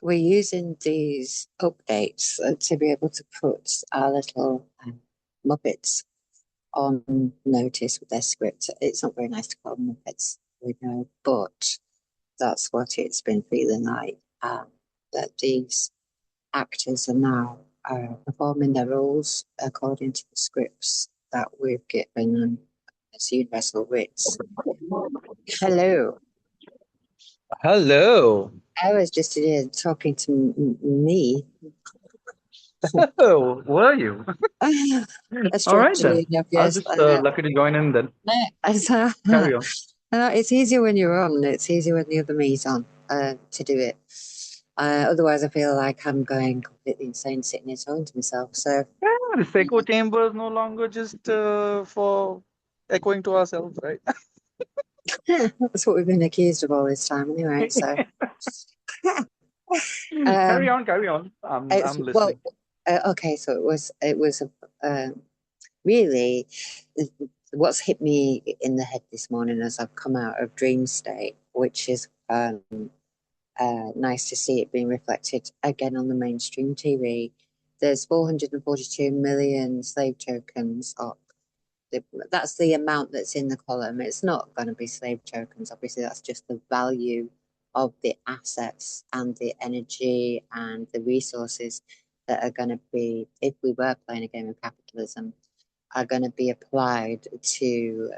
we're using these updates to be able to put our little Muppets on notice with their script. It's not very nice to call them Muppets, we know, but that's what it's been feeling like. That these actors are now performing their roles according to the scripts that we've given them as universal writs. Hello. Hello. I was just here talking to me. Oh, were you? All right Strangely then. enough, I was yes. just lucky to join in then. Carry on. It's easier when you're on. It's easier when the other me's on to do it. Otherwise, I feel like I'm going completely insane sitting here talking to myself. So Yeah, this echo chamber is no longer just for echoing to ourselves, right? that's what we've been accused of all this time, anyway. So, Carry um, on, carry on. it's I'm well, listening. okay. So it was really what's hit me in the head this morning as I've come out of dream state, which is nice to see it being reflected again on the mainstream TV. There's 442 million slave tokens up. That's the amount that's in the column. It's not going to be slave tokens, obviously. That's just the value of the assets and the energy and the resources that are going to be, if we were playing a game of capitalism, are going to be applied to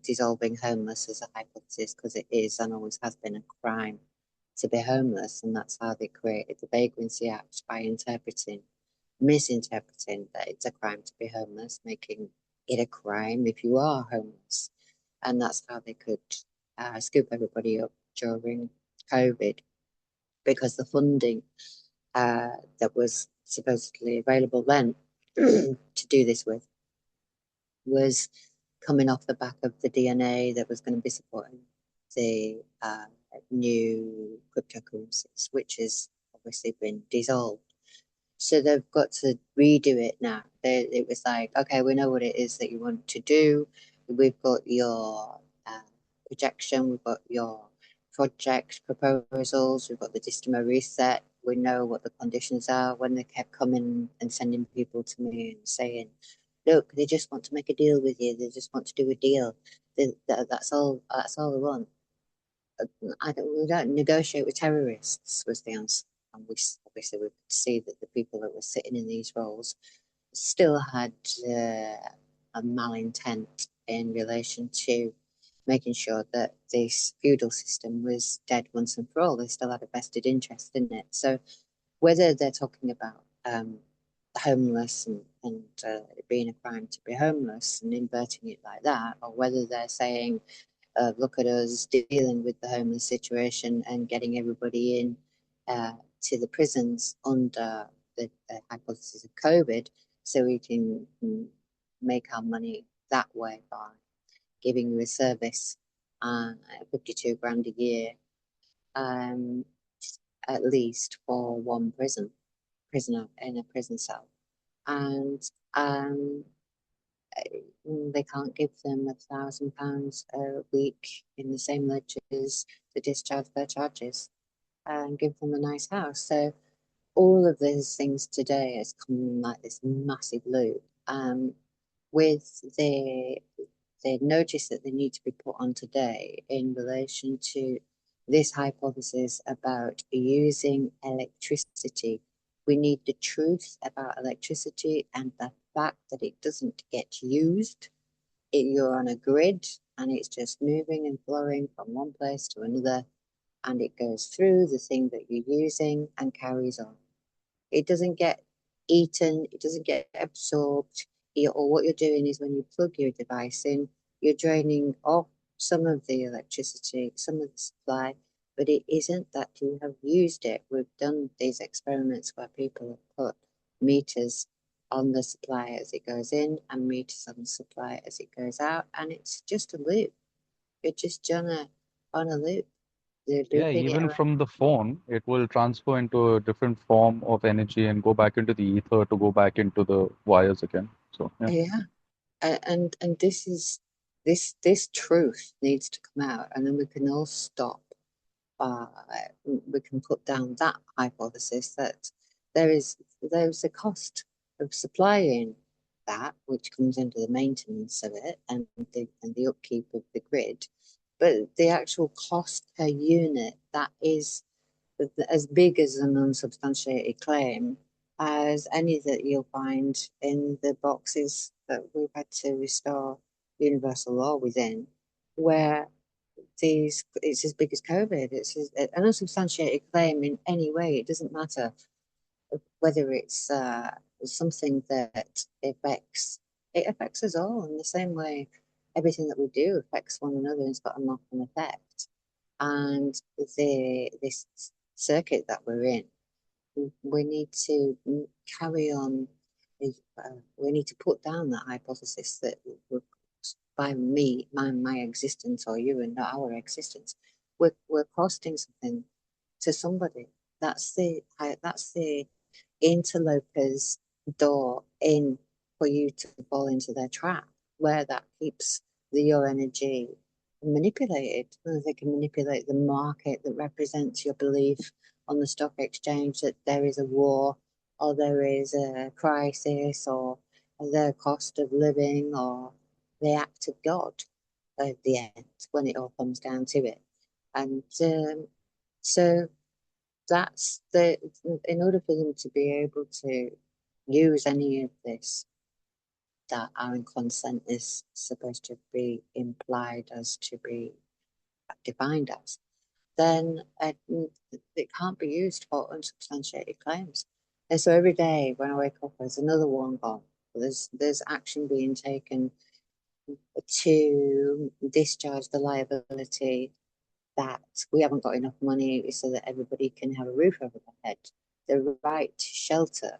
dissolving homeless as a hypothesis, because it is and always has been a crime to be homeless, and that's how they created the Vagrancy Act, by misinterpreting that it's a crime to be homeless, making it a crime if you are homeless, and that's how they could scoop everybody up during COVID, because the funding that was supposedly available then to do this with was coming off the back of the DNA that was going to be supporting the new cryptocurrencies, which has obviously been dissolved. So they've got to redo it now. It was like, okay, we know what it is that you want to do. We've got your projection, we've got your project proposals, we've got the Distimo reset. We know what the conditions are. When they kept coming and sending people to me and saying, look, they just want to make a deal with you. They just want to do a deal. That's all. That's all they want. We don't negotiate with terrorists, was the answer. And obviously we could see that the people that were sitting in these roles still had a malintent in relation to making sure that this feudal system was dead once and for all. They still had a vested interest in it. So whether they're talking about homeless and it being a crime to be homeless and inverting it like that, or whether they're saying, look at us dealing with the homeless situation and getting everybody in to the prisons under the hypothesis of COVID, so we can make our money that way by giving you a service, 52 grand a year, um, at least for one prisoner in a prison cell. And they can't give them £1,000 a week in the same ledgers to discharge their charges and give them a nice house. So all of these things today has come like this massive loop. With the notice that they need to be put on today in relation to this hypothesis about using electricity. We need the truth about electricity and the fact that it doesn't get used. You're on a grid and it's just moving and flowing from one place to another, and it goes through the thing that you're using and carries on. It doesn't get eaten, it doesn't get absorbed. Or what you're doing is when you plug your device in, you're draining off some of the electricity, some of the supply, but it isn't that you have used it. We've done these experiments where people have put meters on the supply as it goes in and meters on the supply as it goes out, and it's just a loop. You're just on a loop. They're Yeah, looping it even around. from the phone, it will transfer into a different form of energy and go back into the ether to go back into the wires again. So, yeah. Yeah. And this truth needs to come out, and then we can all stop uh, we can put down that hypothesis that there's a cost of supplying that, which comes under the maintenance of it and the upkeep of the grid. But the actual cost per unit, that is as big as an unsubstantiated claim as any that you'll find in the boxes that we've had to restore universal law within, where it's as big as COVID. An unsubstantiated claim in any way. It doesn't matter whether it's something that it affects us all in the same way. Everything that we do affects one another and it's got a knock-on effect. And this circuit that we're in, we need to carry on. We need to put down that hypothesis that by my existence, or you and our existence, we're costing something to somebody. That's the interloper's door in for you to fall into their trap, where that keeps your energy manipulated. They can manipulate the market that represents your belief on the stock exchange that there is a war, or there is a crisis, or the cost of living, or the act of God at the end when it all comes down to it. And so that's in order for them to be able to use any of this, that our consent is supposed to be implied as to be defined as, then it can't be used for unsubstantiated claims. And so every day when I wake up, there's another one gone. There's action being taken to discharge the liability that we haven't got enough money so that everybody can have a roof over their head. The right to shelter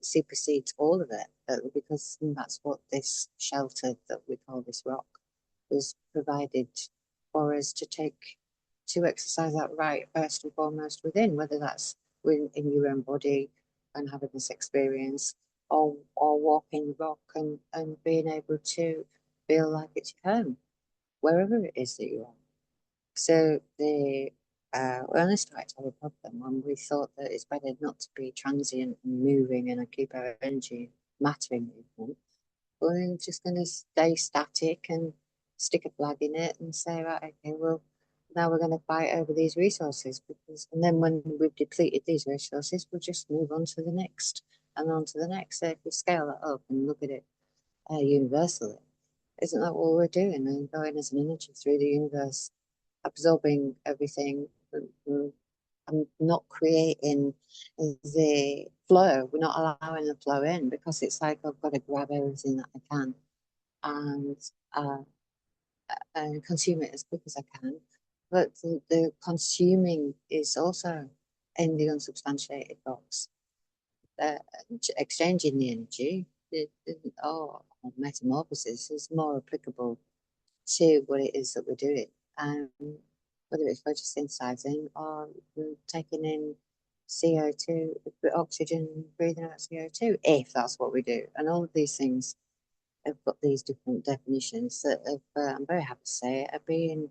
supersedes all of it, because that's what this shelter that we call this rock was provided for us to exercise that right first and foremost within, whether that's in your own body and having this experience, or walking the rock and being able to feel like it's your home, wherever it is that you are. So we only started to have a problem when we thought that it's better not to be transient and moving and keep our energy matter in movement. We're just going to stay static and stick a flag in it and say, right, okay, well, now we're going to fight over these resources, and then when we've depleted these resources, we'll just move on to the next and on to the next. So if we scale that up and look at it universally, isn't that what we're doing? And going as an energy through the universe, absorbing everything. I'm not creating the flow. We're not allowing the flow in, because it's like I've got to grab everything that I can and uh, and consume it as quick as I can. But the consuming is also in the unsubstantiated box. Uh, Exchanging the energy, or metamorphosis, is more applicable to what it is that we're doing. Um, Whether it's photosynthesizing or taking in CO2, oxygen, breathing out CO2, if that's what we do. And all of these things have got these different definitions that I'm very happy to say, are being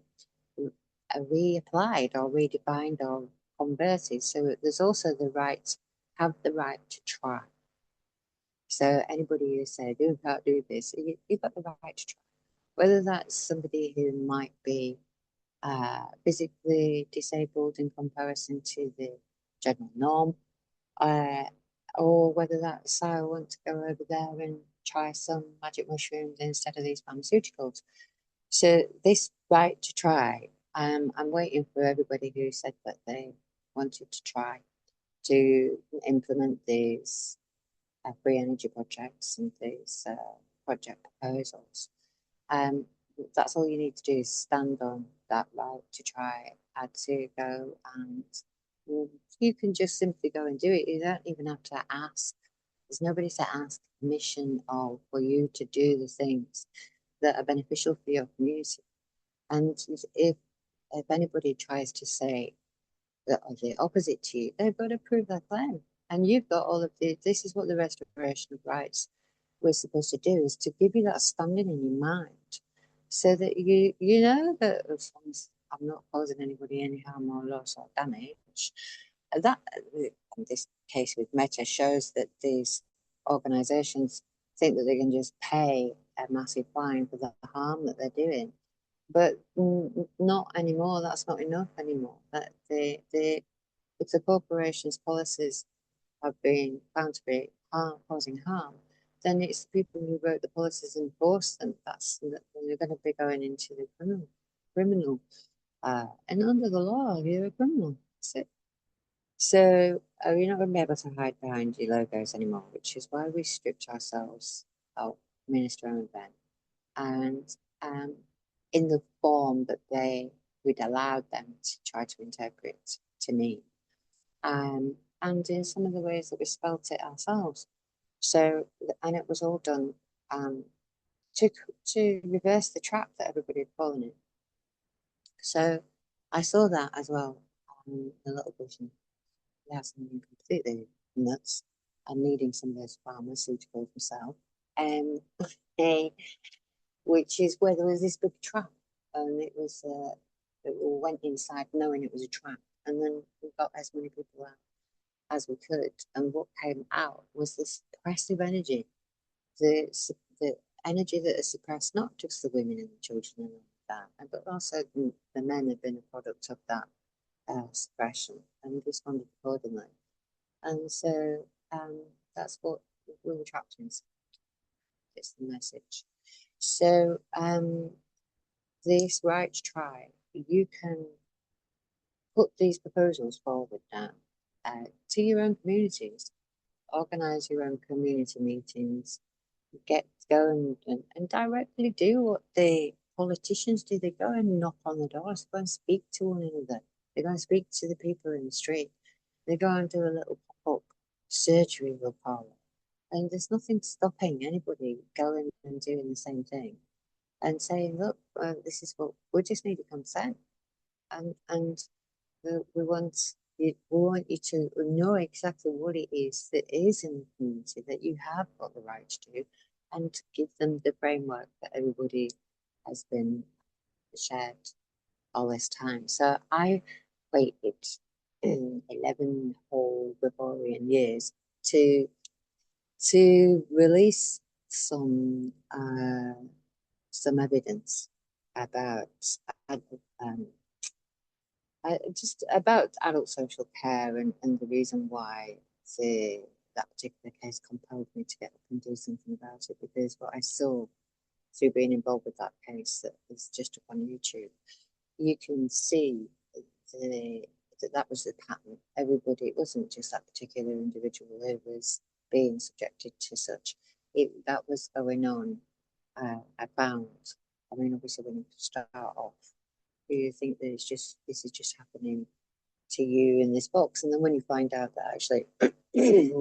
reapplied or redefined or converted. So there's also have the right to try. So anybody who said, you can't do this, you've got the right to try. Whether that's somebody who might be physically disabled in comparison to the general norm, uh, or whether that's I want to go over there and try some magic mushrooms instead of these pharmaceuticals. So this right to try, I'm waiting for everybody who said that they wanted to try to implement these free energy projects and these project proposals. Um, that's all you need to do is stand on that right to try to go, and you can just simply go and do it. You don't even have to ask. There's nobody to ask permission or for you to do the things that are beneficial for your community. And if anybody tries to say the opposite to you, they've got to prove their claim. And you've got all of this is what the restoration of rights we're supposed to do, is to give you that standing in your mind, so that you know that I'm not causing anybody any harm or loss or damage. That, in this case with Meta, shows that these organizations think that they can just pay a massive fine for the harm that they're doing. But not anymore. That's not enough anymore. That if the corporation's policies have been found to be causing harm, then it's the people who wrote the policies and enforce them. They're going to be going into the criminal. And under the law, you're a criminal. That's it. So you're not going to be able to hide behind your logos anymore, which is why we stripped ourselves out, Minister and Ben, and um, in the form that we'd allowed them to try to interpret to me, and in some of the ways that we spelt it ourselves. So, and it was all done um, to reverse the trap that everybody had fallen in. So I saw that as well, a little vision. Yeah, something completely nuts and needing some of those pharmaceuticals myself. Um, which is where there was this big trap, and it all went inside knowing it was a trap, and then we got as many people out as we could, and what came out was this suppressive energy, the the energy that has suppressed not just the women and the children and all that, but also the men have been a product of that suppression and responded accordingly. And so that's what we were trapped in. It's the message. So this right to try, you can put these proposals forward now to your own communities, organise your own community meetings, get go and directly do what the politicians do. They go and knock on the doors, go and speak to one another. They go and speak to the people in the street. They go and do a little pop-up surgery, we'll call it. And there's nothing stopping anybody going and doing the same thing and saying, look, this is what we just need to consent, and we want you to know exactly what it is that is in the community that you have got the right to do, and to give them the framework that everybody has been shared all this time. So I waited in 11 whole Gregorian years to release some evidence about um, just about adult social care, and the reason why that particular case compelled me to get up and do something about it, because what I saw through being involved with that case that is just up on YouTube, you can see the, that was the pattern. Everybody, it wasn't just that particular individual who was being subjected to such. That was going on. I found. I mean, obviously, when you start off, you think that this is just happening to you in this box, and then when you find out that actually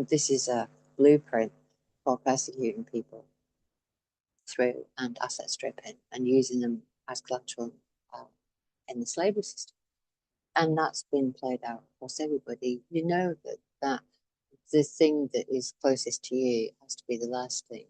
this is a blueprint for persecuting people through and asset stripping and using them as collateral uh, in the slavery system, and that's been played out across everybody, you know that the thing that is closest to you has to be the last thing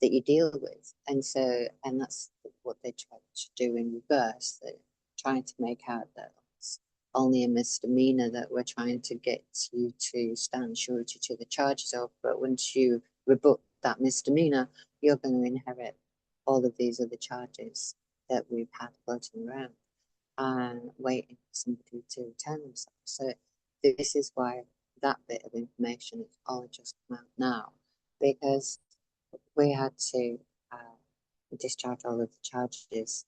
that you deal with. And so, and that's what they try to do in reverse. They're trying to make out that it's only a misdemeanor that we're trying to get you to stand surety to the charges of. But once you rebut that misdemeanor, you're going to inherit all of these other charges that we've had floating around and waiting for somebody to return themselves. So this is why that bit of information has only just come out now, because we had to discharge all of the charges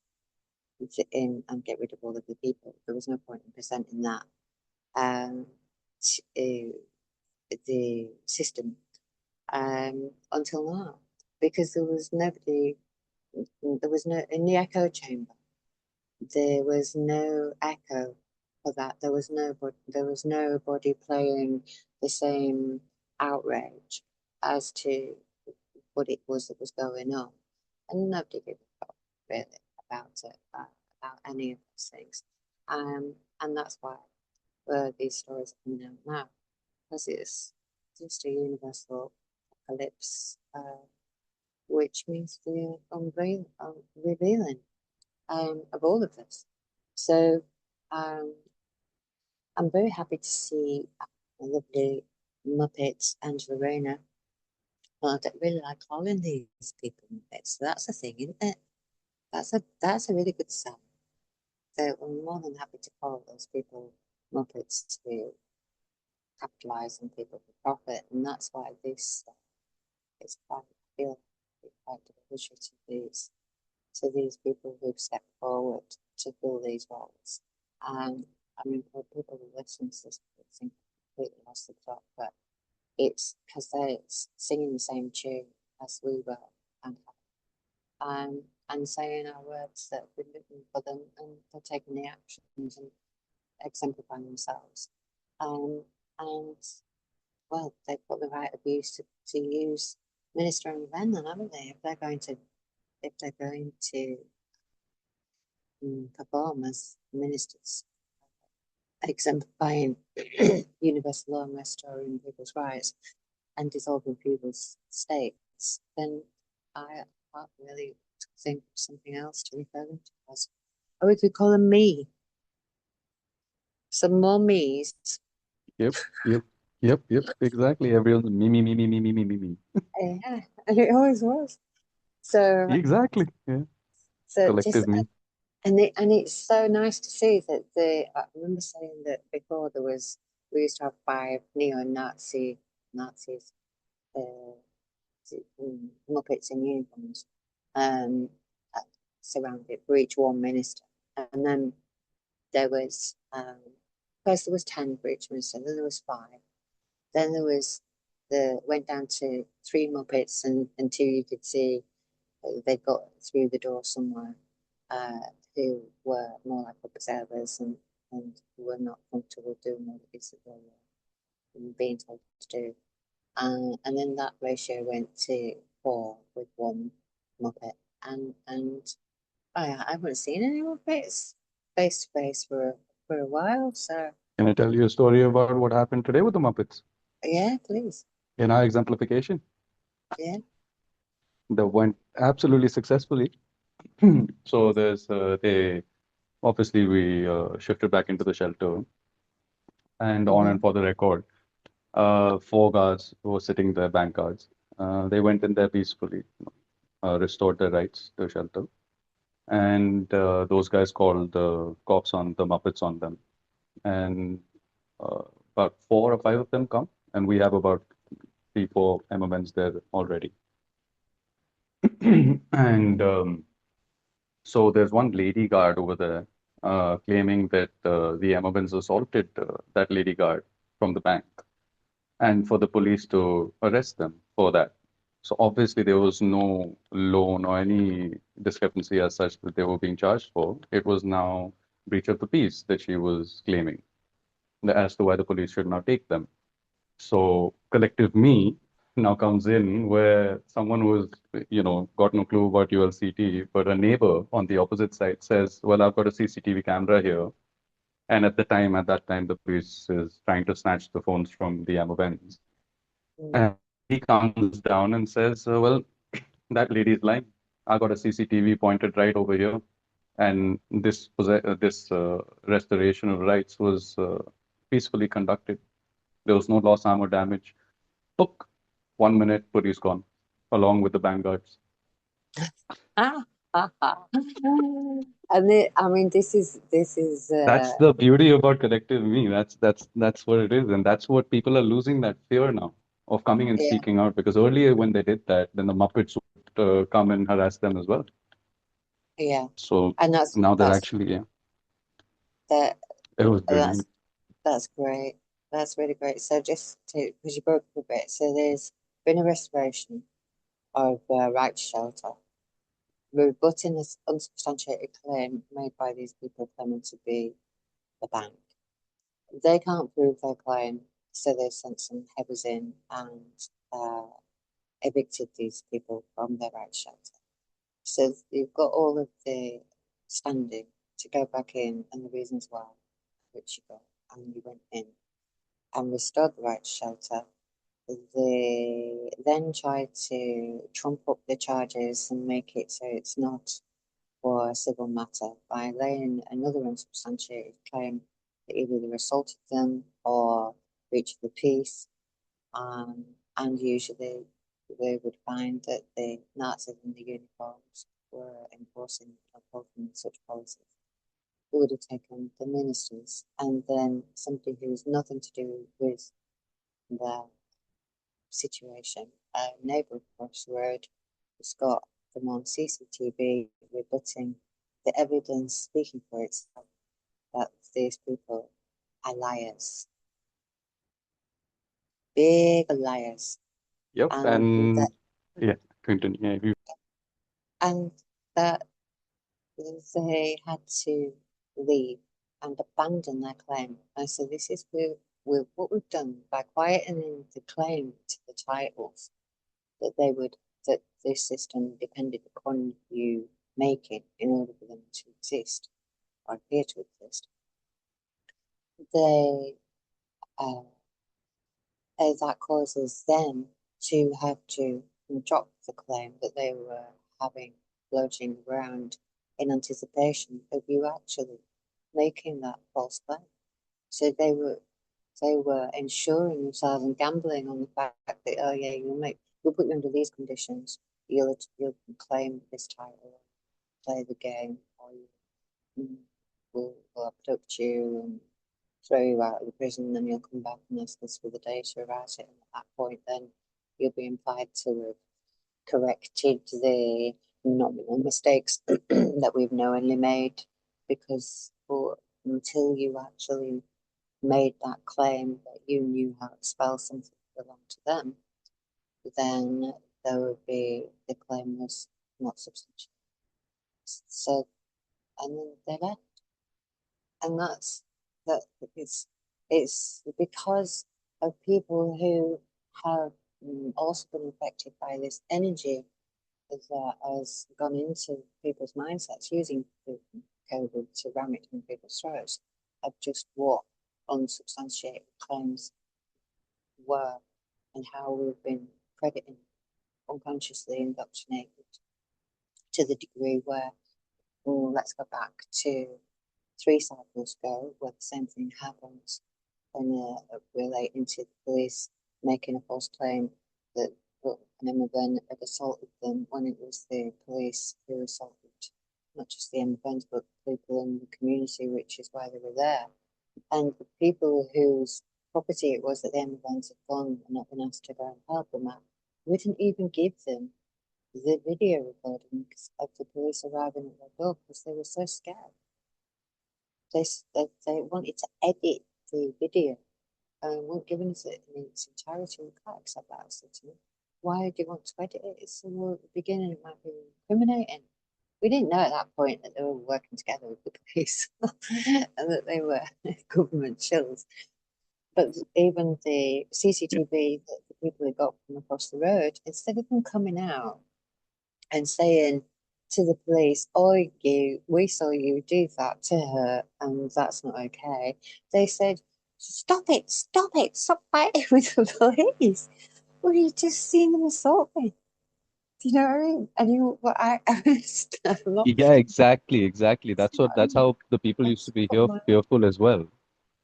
and get rid of all of the people. There was no point in presenting that to the system until now, because there was nobody, there was no, in the echo chamber, there was no echo for that. There was nobody playing the same outrage as to what it was that was going on, and nobody gave a fuck really about it, about any of those things. And that's why these stories are coming out now, because it's just a universal apocalypse, which means the revealing of all of this. So um, I'm very happy to see lovely Muppets and Verona. Well, I don't really like calling these people Muppets. So that's a thing, isn't it? That's a really good sign. So I'm more than happy to call those people Muppets to capitalize on people for profit, and that's why this is quite I feel quite derogatory to these people who've stepped forward to fill these roles. I mean, for people who listen to this, I think completely lost the plot, but it's because they're singing the same tune as we were and and saying our words that have been written for them, and they're taking the actions and exemplifying themselves. Um, and well, they've got the right of use to use minister and then, haven't they? If they're going to perform as ministers, exemplifying universal law and restoring people's rights and dissolving people's states, then I can't really think of something else to refer them to as. Or we could call them me. Some more me's. Yep, yep, yep. Exactly. Everyone's me, me, me, me, me, me, me, me, me. Yeah, and it always was. So, Exactly. Yeah. so just Collective me. and it's so nice to see that I remember saying that before we used to have 5 neo-Nazi Nazis, uh, Muppets in uniforms, um, uh, surrounded for each one minister, and then there was first there was 10 for each minister, then there was 5, then there was went down to 3 Muppets and 2 you could see they got through the door somewhere, uh, who were more like observers and were not comfortable doing what it is that they were being told to do. And then that ratio went to 4 with 1 Muppet. And I haven't seen any Muppets face to face for a while. So Can I tell you a story about what happened today with the Muppets yeah, please. in our exemplification? Yeah. That went absolutely successfully. So they obviously we shifted back into the shelter, and on Mm-hmm. and for the record, 4 guards who were sitting there, bank guards. They went in there peacefully, restored their rights to shelter, and those guys called the cops on the Muppets on them, and uh, about 4 or 5 of them come, and we have about 3, 4 MMNs there already. And so there's one lady guard over there claiming that the MMNs assaulted that lady guard from the bank, and for the police to arrest them for that. So obviously there was no loan or any discrepancy as such that they were being charged for. It was now breach of the peace that she was claiming as to why the police should not take them. So collective me now comes in where someone who's, got no clue about ULCT, but a neighbor on the opposite side says, well, I've got a CCTV camera here. And at that time, the police is trying to snatch the phones from the MOVNs. Mm. And he comes down and says, well, that lady's lying. I got a CCTV pointed right over here. And this restoration of rights was peacefully conducted. There was no loss, harm, or damage. Took 1 minute, police gone, along with the vanguards. Ah, ah, ah. I mean, this is That's the beauty about collective me. That's what it is, and that's what people are losing that fear now of coming and yeah, speaking out. Because earlier, when they did that, then the Muppets would come and harass them as well. yeah, So and now they're actually, yeah, that it was that's brilliant. that's great. That's really great. So just to because you broke up a bit, so there's been a restoration of right to shelter, rebutting this unsubstantiated claim made by these people claiming to be the bank. They can't prove their claim, so they sent some heavies in and uh, evicted these people from their right to shelter. So you've got all of the standing to go back in and the reasons why, which you got, and you went in and restored the right to shelter. They then tried to trump up the charges and make it so it's not for a civil matter by laying another unsubstantiated claim that either they assaulted them or breach of the peace. And usually they would find that the Nazis in the uniforms were enforcing or upholding such policies. It would have taken the ministers and then somebody who's nothing to do with the situation, a neighbour across the road, who's got them on CCTV rebutting the evidence speaking for itself that these people are liars, big liars, Yep. and And that yeah, continue. Yeah, and that they had to leave and abandon their claim. And so this is what we've done by quietening the claim to the titles that this system depended upon you making in order for them to exist or appear to exist. They that causes them to have to drop the claim that they were having floating around in anticipation of you actually making that false claim. So they were ensuring themselves and gambling on the fact that, oh yeah, we'll put you under these conditions, you'll claim this title, play the game, or we'll abduct you and throw you out of the prison, and then you'll come back and ask us for the data about it. And at that point, then you'll be implied to have corrected the nominal mistakes that we've knowingly made, because until you actually made that claim that you knew how to spell something that belonged to them, then there would be the claim was not substantial. So, and then they left, and that it's because of people who have also been affected by this energy that has gone into people's mindsets using COVID to ram it in people's throats of just what unsubstantiated claims were and how we've been crediting unconsciously indoctrinated to the degree where, let's go back to 3 cycles ago, where the same thing happened and relating to the police making a false claim that an immigrant had assaulted them when it was the police who assaulted not just the immigrants but people in the community, which is why they were there. And the people whose property it was that the immigrants had gone and not been asked to go and help them out, we didn't even give them the video recording of the police arriving at their door because they were so scared. They wanted to edit the video and weren't giving us it in its entirety. We can't accept that. I said to them, why do you want to edit it? It's well, at the beginning it might be incriminating. We didn't know at that point that they were working together with the police and that they were government chills. But even the CCTV that the people had got from across the road, instead of them coming out and saying to the police, "Oh, we saw you do that to her, and that's not okay," they said, "Stop it! Stop it! Stop fighting with the police! Well, you just seen them assault me. Do you know what I mean?" And what I'm not, yeah, exactly. That's how the people used that's to be what my, fearful as well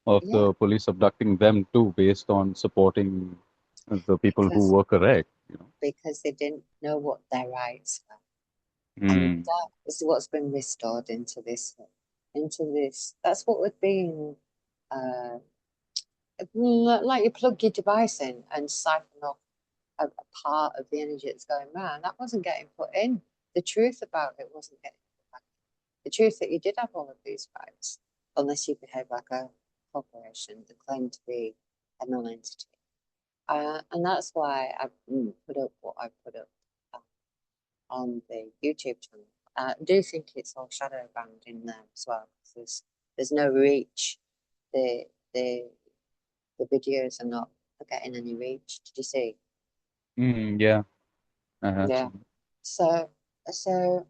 of yeah, the police abducting them too, based on supporting the people who because were correct, they didn't know what their rights were. And Mm. that is what's been restored into this. That's what we're being, uh, like you plug your device in and siphon off a part of the energy that's going around. That wasn't getting put in. The truth about it wasn't getting put back. The truth that you did have all of these rights, unless you behave like a corporation that claim to be a non-entity. And that's why I put up what I put up on the YouTube channel. I do think it's all shadow banned in there as well, because there's no reach. The the the videos are not getting any reach. Did you see? Yeah, I have Yeah. seen. So so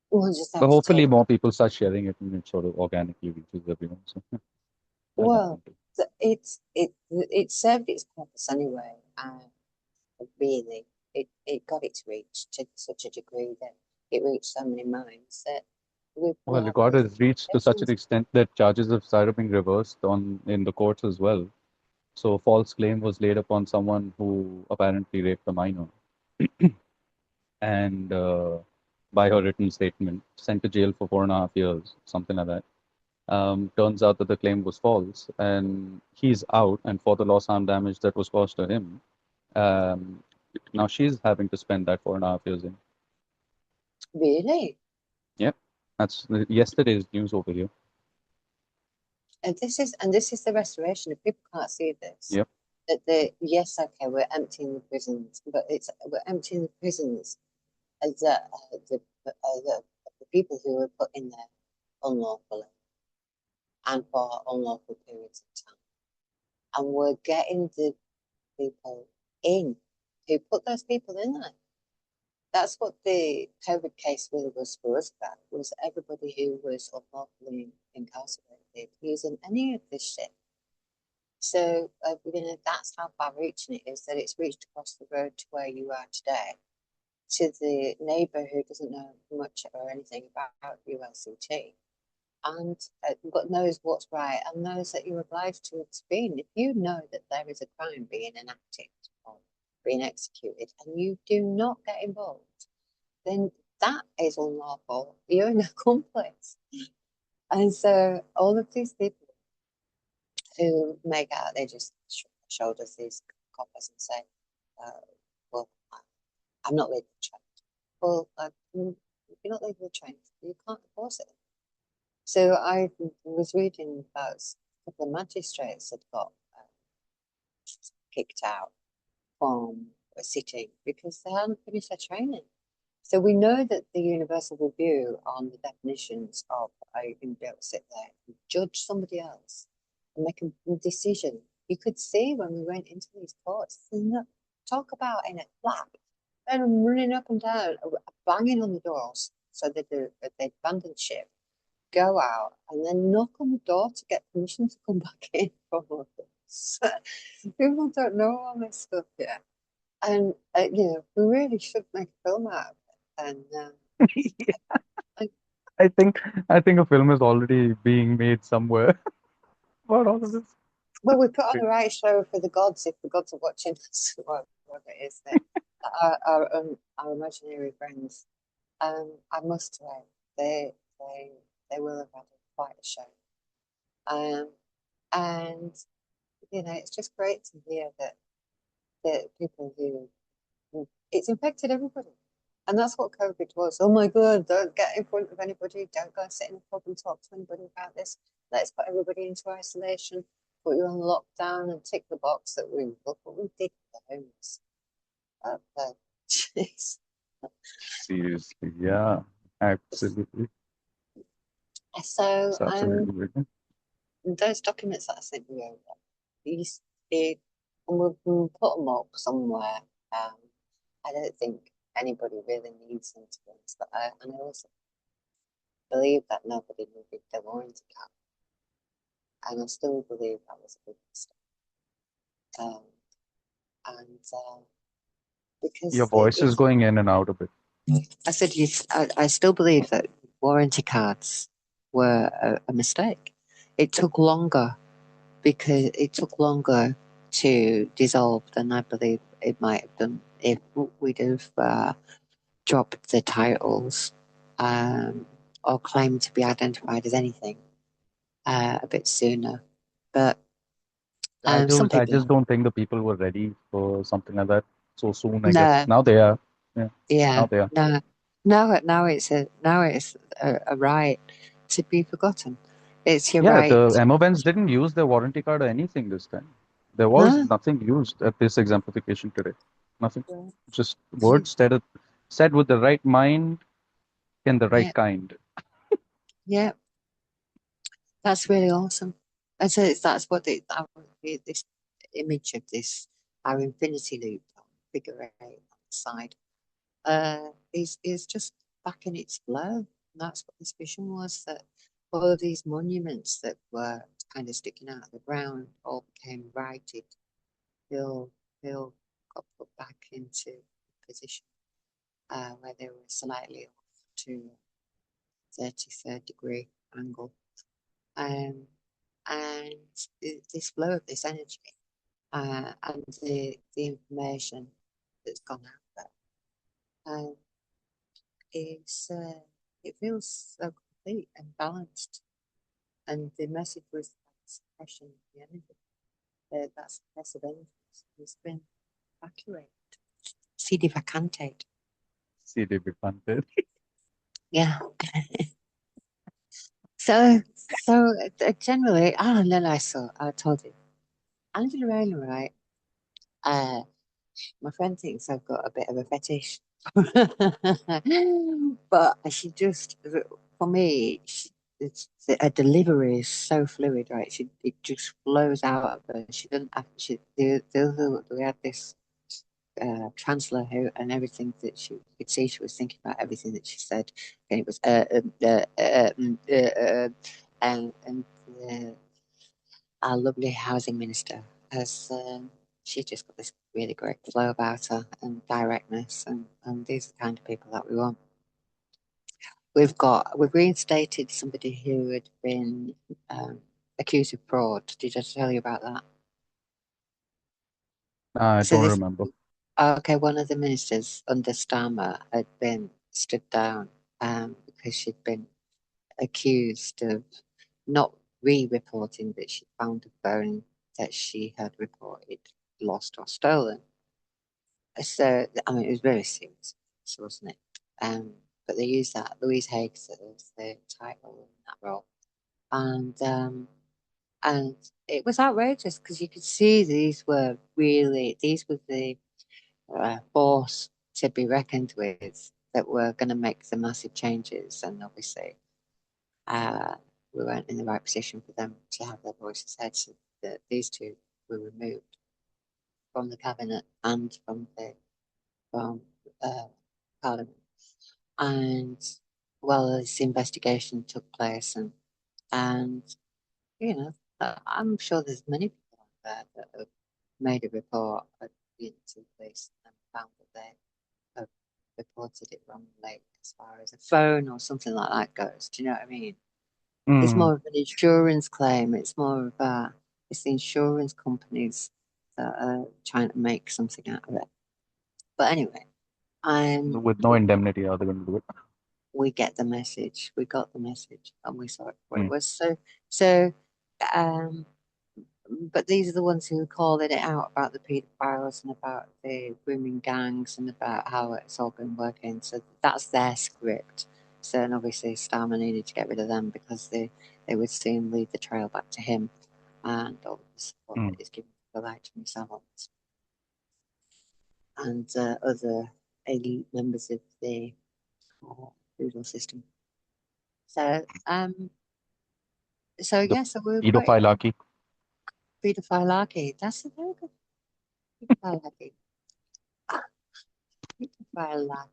we'll just But have to hopefully take. more people start sharing it and it sort of organically reaches everyone. So that'll Well, happen too. it served its purpose anyway. Really, it got its reach to such a degree that it reached so many minds that we Well, now it have got these has reached to such an conversations. extent that charges have started being reversed on in the courts as well. So false claim was laid upon someone who apparently raped a minor, and by her written statement, sent to jail for 4.5 years, something like that. Turns out that the claim was false, and he's out. And for the loss harm damage that was caused to him, um, now she's having to spend that 4.5 years in. Really? Yep, that's yesterday's news over here. And this is the restoration. If people can't see this, Yep. that yes, okay, we're emptying the prisons, but we're emptying the prisons as the people who were put in there unlawfully and for unlawful periods of time, and we're getting the people in who put those people in there. That's what the COVID case really was for us about, was everybody who was unlawfully incarcerated using any of this shit. So, that's how far reaching it is, that it's reached across the road to where you are today, to the neighbour who doesn't know much or anything about ULCT, and but knows what's right and knows that you're obliged to intervene. If you know that there is a crime being enacted or being executed and you do not get involved, then that is unlawful. You're an accomplice. And so all of these people who make out, they just shoulders these coppers and say, uh, well, I'm not legally trained. Well, if you're not legally trained, you can't enforce it. So I was reading about a couple of magistrates that got kicked out from a sitting because they hadn't finished their training. So we know that the universal review on the definitions of you can be able to sit there and judge somebody else and make a decision. You could see when we went into these courts, talk about in a flap, and running up and down, banging on the doors so that they'd abandon ship, go out, and then knock on the door to get permission to come back in from others. People don't know all this stuff yet. And, we really should make a film out of it. And I, I think I think a film is already being made somewhere about all of this. well, we put on the right show for the gods, if the gods are watching us, whatever it is, that our imaginary friends. I must say, they will have had quite a show. Um, and it's just great to hear that people it's infected everybody. And that's what COVID was. Oh my God, don't get in front of anybody. Don't go and sit in a pub and talk to anybody about this. Let's put everybody into isolation, put you on lockdown and tick the box that look what we did for the homeless. Jeez. Seriously, yeah, absolutely. So It's absolutely brilliant. those documents that I sent you over, these, and we'll put them up somewhere. Um, I don't think anybody really needs them, to be honest, but and I also believe that nobody needed the warranty card. And I still believe that was a big mistake. Um, and Your because voice is going in and out a bit. I said, yes, I still believe that warranty cards were a mistake. It took longer because it took longer to dissolve than I believe it might have done if we'd have dropped the titles or claimed to be identified as anything a bit sooner. But some I people just are. don't think the people were ready for something like that so soon, I guess. No, Now they are. Yeah, now yeah, they are. no, now it's a right to be forgotten. It's your Yeah, right. the Emovens didn't use their warranty card or anything this time. There was No, nothing used at this exemplification today. Nothing. yeah, Just words said with the right mind and the right yeah, kind. yeah. That's really awesome. And so that's what this image of this our infinity loop figure eight on the side is just back in its flow. And that's what this vision was, that all of these monuments that were kind of sticking out of the ground all became righted. They'll got put back into position where they were slightly off. to 33rd degree angle. And this flow of this energy and the information that's gone out there is it feels so complete and balanced. And the message was that suppression of the energy, that suppressive energy has been evacuated, devacanted. Devacanted. Yeah. So generally, and then I told you, Angela Rayner, right? My friend thinks I've got a bit of a fetish, but she just, for me, her delivery is so fluid, right? It just flows out of her. She doesn't have, we had this translator who, and everything that she could see, she was thinking about everything that she said, and it was and our lovely housing minister has she just got this really great flow about her and directness, and these are the kind of people that we want. We've reinstated somebody who had been accused of fraud. Did I tell you about that? I So don't this remember. okay, one of the ministers under Starmer had been stood down because she'd been accused of not re-reporting that she found a phone that she had reported lost or stolen. So, I mean, it was very serious, wasn't it? But they used that Louise Haig's as the title in that role, and it was outrageous because you could see these were the force to be reckoned with that were going to make the massive changes, and obviously, we weren't in the right position for them to have their voices heard. So that these two were removed from the cabinet and from uh, Parliament. And well, this investigation took place, and you know, I'm sure there's many people out there that have made a report to the police and found that they have reported it wrongly as far as a phone or something like that goes. Do you know what I mean? It's Mm. more of an insurance claim. It's the insurance companies that are trying to make something out of it. But anyway, I'm With no indemnity, are they going to do it? we get the message. We got the message, and we saw it for what it Mm. was. So, um, but these are the ones who are calling it out about the paedophiles and about the grooming gangs and about how it's all been working. So that's their script. So, and obviously, Starmer needed to get rid of them because they would soon lead the trail back to him and all the support that Mm. he's given to the right and Savants and other elite members of the feudal system. So, The so we're quite pedophilarchy. pedophilarchy. That's a very good pedophilarchy. Pedophilarchy.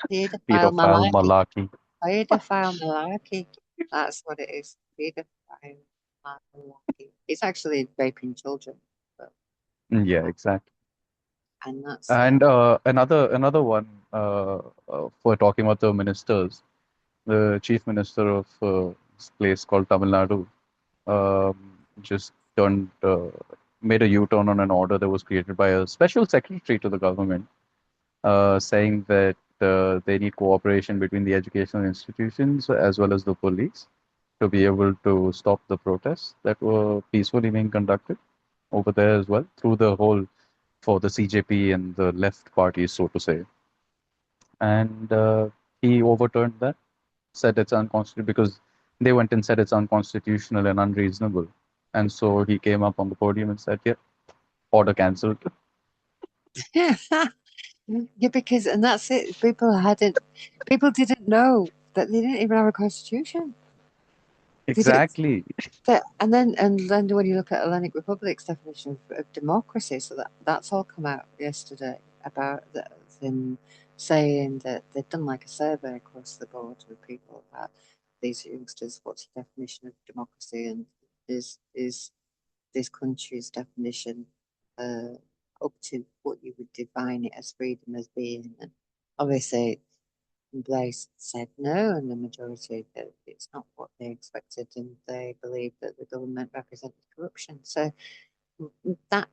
Pedophile Pedophile malarkey. malarkey. Pedophile malarkey. That's what it is. Pedophile malarkey. It's actually raping children, but Yeah, exactly. and that's And another one for talking about the ministers, the chief minister of this place called Tamil Nadu um, just made a U-turn on an order that was created by a special secretary to the government, saying that they need cooperation between the educational institutions as well as the police to be able to stop the protests that were peacefully being conducted over there as well through the whole for the CJP and the left parties, so to say. And he overturned that, said it's unconstitutional because they went and said it's unconstitutional and unreasonable. And so he came up on the podium and said, yeah, order cancelled. yeah, because and that's it. People didn't know that they didn't even have a constitution. They did, Exactly. and then when you look at Hellenic Republic's definition of democracy, so that's all come out yesterday about them saying that they've done like a survey across the board with people about these youngsters, what's the definition of democracy, and is this country's definition up to what you would define it as freedom as being, and obviously And they said no, and the majority that it's not what they expected, and they believe that the government represented corruption. So that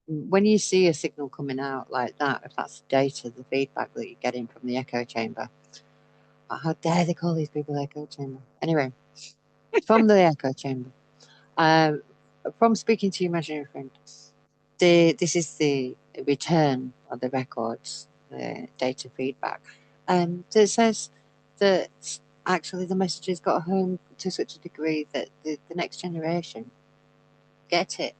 when you see a signal coming out like that, if that's the data, the feedback that you're getting from the echo chamber, how dare they call these people echo chamber? Anyway, from the echo chamber, um, from speaking to your imaginary friend, this is the return of the records, the data feedback, that says that actually the messages got home to such a degree that the next generation get it.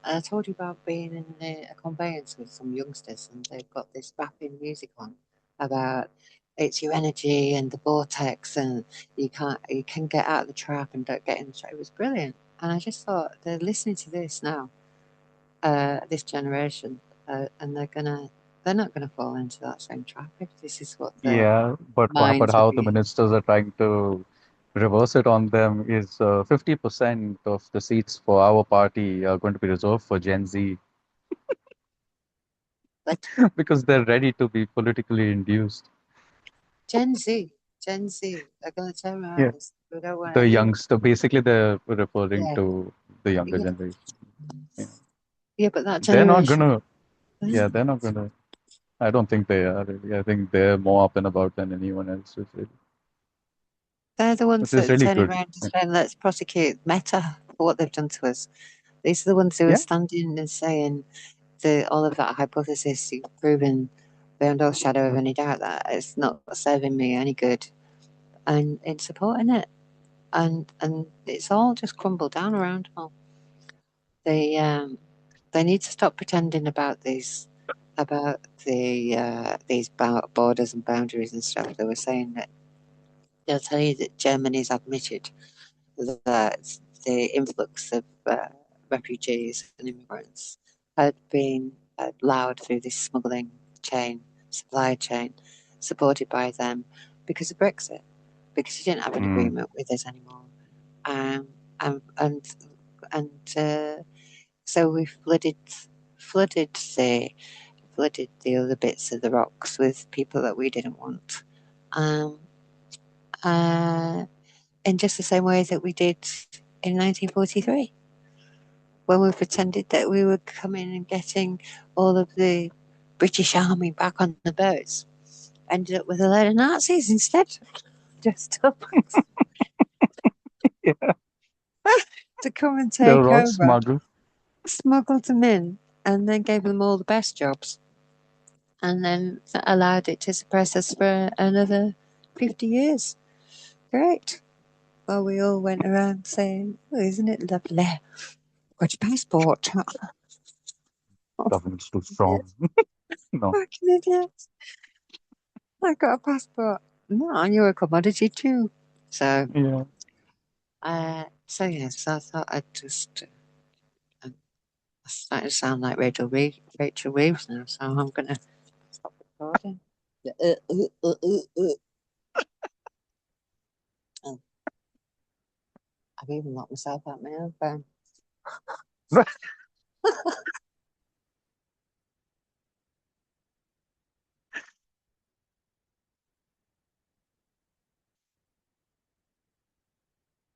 I told you about being in a conveyance with some youngsters, and they've got this rapping music on about it's your energy and the vortex, and you can get out of the trap and don't get in the trap. It was brilliant, and I just thought they're listening to this now, this generation, and they're not gonna fall into that same trap if this is what their Yeah, but minds are how the being. ministers are trying to reverse it on them is 50% of the seats for our party are going to be reserved for Gen Z But because they're ready to be politically induced. Gen Z, Gen Z are gonna turn around Yeah, and say, we don't want the any. youngster, basically they're referring Yeah, to the younger yeah, generation. Yeah. yeah, but that They're not generation. gonna, yeah, they're not gonna, I don't think they are really. I think they're more up and about than anyone else, They're the ones which is that are really turning good. around and Yeah. saying, let's prosecute Meta for what they've done to us. These are the ones who are Yeah. standing and saying all of that hypothesis you've proven beyond all shadow of any doubt that it's not serving me any good, and in supporting it. And it's all just crumbled down around them. They they need to stop pretending about these borders and boundaries and stuff. They were saying that they'll tell you that Germany's admitted that the influx of refugees and immigrants had been allowed through this smuggling chain, supply chain, supported by them because of Brexit, because you didn't have an Mm. agreement with us anymore. Um, and and, and so we flooded the flooded the other bits of the rocks with people that we didn't want. Um, uh, in just the same way that we did in 1943, when we pretended that we were coming and getting all of the British Army back on the boats. Ended up with a load of Nazis instead, dressed up Yeah. to come and They take were all over, smuggled. smuggled them in, and then gave them all the best jobs, and then allowed it to suppress us for another 50 years. Great. Well, we all went around saying, oh, isn't it lovely? Got your passport. Oh, Government's too yeah, strong. No. fucking idiot. I got a passport. No, you're a commodity too. So, Yeah. so yes, I thought I'd just. I'm starting to sound like Rachel Reeves now, so I'm gonna stop recording. Oh, I've even locked myself out my own phone.